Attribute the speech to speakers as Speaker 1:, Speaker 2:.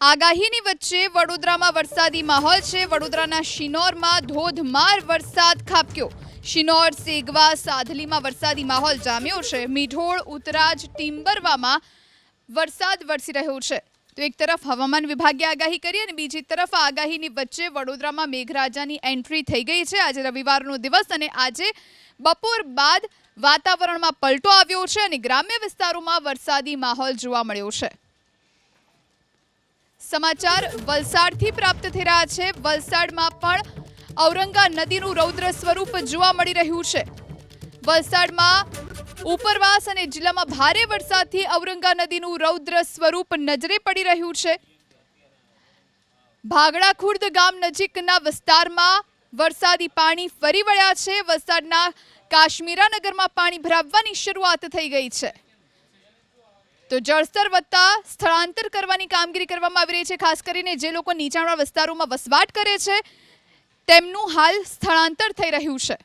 Speaker 1: આગાહીની વચ્ચે વડોદરામાં વરસાદી માહોલ છે। વડોદરાના શિનોરમાં ધોધમાર વરસાદ ખાબક્યો। શિનોર, સેગવા, સાધલીમાં વરસાદી માહોલ જામ્યો છે। મીઠોળ, ઉતરાજ, ટિમ્બરવામાં વરસાદ વરસી રહ્યો છે। તો એક તરફ હવામાન વિભાગે આગાહી કરી અને બીજી તરફ આગાહીની વચ્ચે વડોદરામાં મેઘરાજાની એન્ટ્રી થઈ ગઈ છે। આજે રવિવારનો દિવસ અને આજે બપોર બાદ વાતાવરણમાં પલટો આવ્યો છે અને ગ્રામ્ય વિસ્તારોમાં વરસાદી માહોલ જોવા મળ્યો છે। સમાચાર વલસાડથી પ્રાપ્ત થઈ રહ્યા છે। વલસાડમાં પણ ઔરંગા નદીનું રૌદ્ર સ્વરૂપ જોવા મળી રહ્યું છે। વલસાડમાં ઉપરવાસ અને જિલ્લામાં ભારે વરસાદથી ઔરંગા નદીનું રૌદ્ર સ્વરૂપ નજરે પડી રહ્યું છે। ભાગડા ખુર્દ ગામ નજીકના વિસ્તારમાં વરસાદી પાણી ફરી વળ્યા છે। વલસાડના કાશ્મીરાનગરમાં પાણી ભરાવવાની શરૂઆત થઈ ગઈ છે। તો જળસ્તર વધતા સ્થળાંતર કરવાની કામગીરી કરવામાં આવી રહી છે। ખાસ કરીને જે લોકો નીચાણવાળા વિસ્તારોમાં વસવાટ કરે છે તેમનું હાલ સ્થળાંતર થઈ રહ્યું છે।